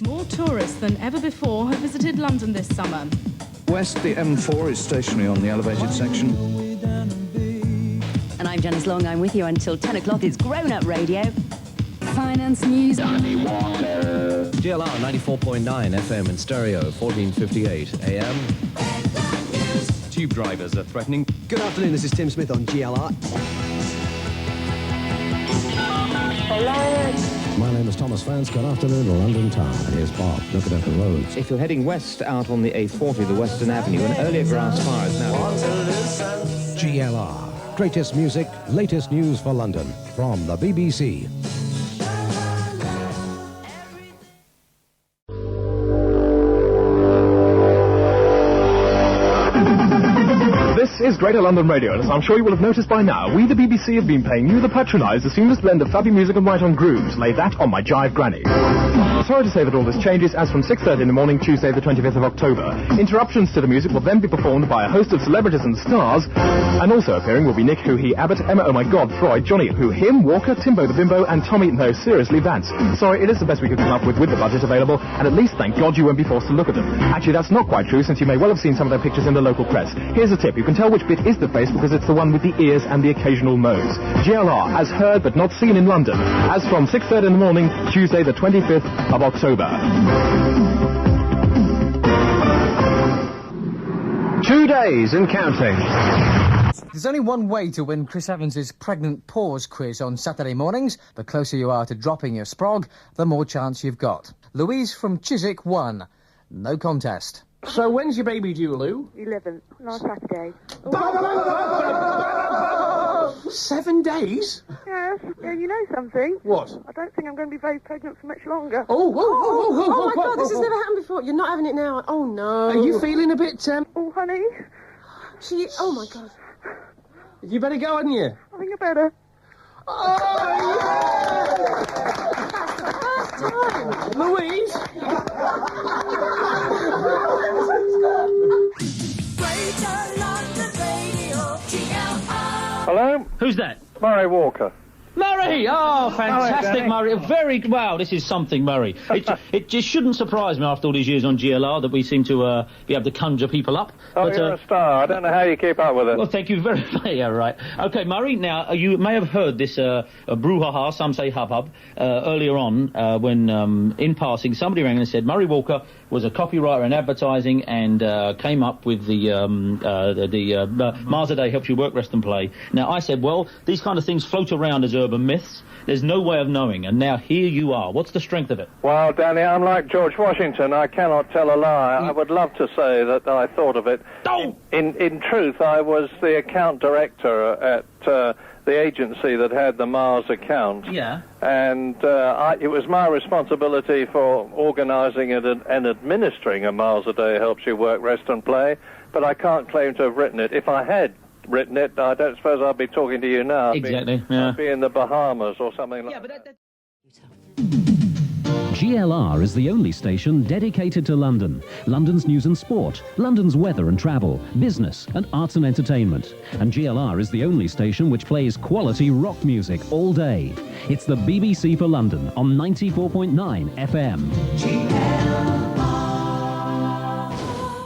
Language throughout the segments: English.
More tourists than ever before have visited London this summer. West, the M4 is stationary on the elevated section. And I'm Janice Long. I'm with you until 10 o'clock. It's Grown Up Radio. Finance news. GLR 94.9 FM in stereo, 1458 AM. Tube drivers are threatening. Good afternoon, this is Tim Smith on GLR. Hello. My name is Thomas Vance. Good afternoon, London town. Here's Bob looking at the roads. If you're heading west out on the A40, the Western Avenue, an earlier grass fire is now... GLR. Greatest music, latest news for London. From the BBC. This is Greater London Radio, and as I'm sure you will have noticed by now, we the BBC have been paying you the patronised, the seamless blend of fabby music and right on grooves. Lay that on my jive granny. Sorry to say that all this changes as from 6:30 in the morning, Tuesday the 25th of October. Interruptions to the music will then be performed by a host of celebrities and stars, and also appearing will be Nick, Who, He, Abbott, Emma, Oh My God, Freud, Johnny, Who, Him, Walker, Timbo the Bimbo, and Tommy, no, seriously, Vance. Sorry, it is the best we could come up with the budget available, and at least thank God you won't be forced to look at them. Actually, that's not quite true, since you may well have seen some of their pictures in the local press. Here's a tip. You can tell which bit is the face because it's the one with the ears and the occasional nose. GLR, as heard but not seen in London, as from 6:30 in the morning, Tuesday the 25th of October. 2 days and counting. There's only one way to win Chris Evans' Pregnant Pause quiz on Saturday mornings. The closer you are to dropping your sprog, the more chance you've got. Louise from Chiswick won. No contest. So when's your baby due, Lou? 11th, last Saturday. 7 days? Yes, yeah, you know something? What? I don't think I'm going to be very pregnant for much longer. Oh my God, this has never happened before. You're not having it now. Oh, no. Are you feeling a bit, Oh, honey. Oh, my God. You better go, hadn't you? I think I better. Louise? Hello? Who's that? Murray Walker. Murray! Oh, fantastic, Hello, Murray. Very, wow, this is something, Murray. It just shouldn't surprise me after all these years on GLR that we seem to be able to conjure people up. Oh, but, you're a star. I don't know how you keep up with it. Well, thank you very much. Yeah, right. OK, Murray, now, you may have heard this brouhaha, some say hubbub, earlier on when, in passing, somebody rang and said Murray Walker was a copywriter in advertising and came up with the Mars a Day helps you work, rest and play. Now, I said, well, these kind of things float around as urban myths. There's no way of knowing, and now here you are. What's the strength of it? Well, Danny, I'm like George Washington. I cannot tell a lie. I would love to say that I thought of it. Oh! In truth, I was the account director at the agency that had the Mars account. Yeah. And it was my responsibility for organising and administering a Mars a Day helps you work, rest and play, but I can't claim to have written it. If I had written it, I don't suppose I'd be talking to you now. Exactly, I'd be in the Bahamas or something like that. GLR is the only station dedicated to London. London's news and sport, London's weather and travel, business and arts and entertainment. And GLR is the only station which plays quality rock music all day. It's the BBC for London on 94.9 FM.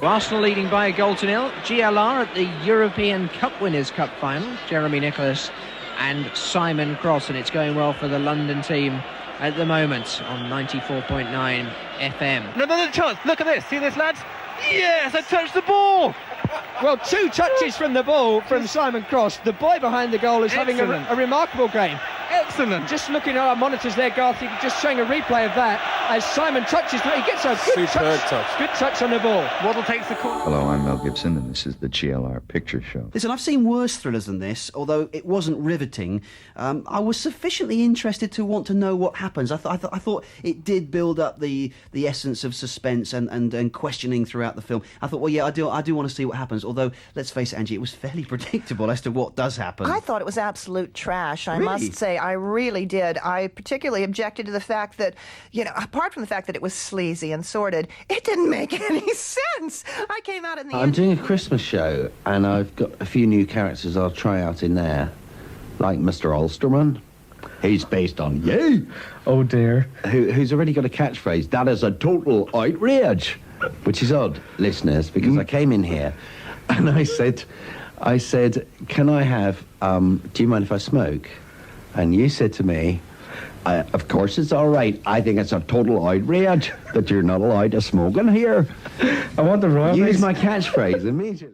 Arsenal leading by a goal to nil. GLR at the European Cup Winners' Cup final. Jeremy Nicholas and Simon Cross, and it's going well for the London team at the moment on 94.9 FM. Another chance. Look at this. See this, lads? Yes, I touched the ball. Well, 2 touches from the ball from Simon Cross. The boy behind the goal is having a remarkable game. Excellent. Just looking at our monitors there, Garth, you can just showing a replay of that as Simon touches. He gets a good touch. Good touch on the ball. Waddle takes the corner. Hello, I'm Mel Gibson, and this is the GLR Picture Show. Listen, I've seen worse thrillers than this, although it wasn't riveting. I was sufficiently interested to want to know what happens. I thought it did build up the essence of suspense and questioning throughout the film. I thought, well, yeah, I do want to see what happens. Although, let's face it, Angie, it was fairly predictable as to what does happen. I thought it was absolute trash, I Really? must say. I really did. I particularly objected to the fact that, apart from the fact that it was sleazy and sordid, it didn't make any sense. I came out in the I'm end. doing a Christmas show, and I've got a few new characters I'll try out in there, like Mr. Ulsterman He's based on you. Oh dear. Who's already got a catchphrase. That is a total outrage. Which is odd, listeners, because I came in here and I said, can I have, do you mind if I smoke? And you said to me, of course it's all right. I think it's a total outrage that you're not allowed to smoke in here. I want the royalties. Use my catchphrase immediately.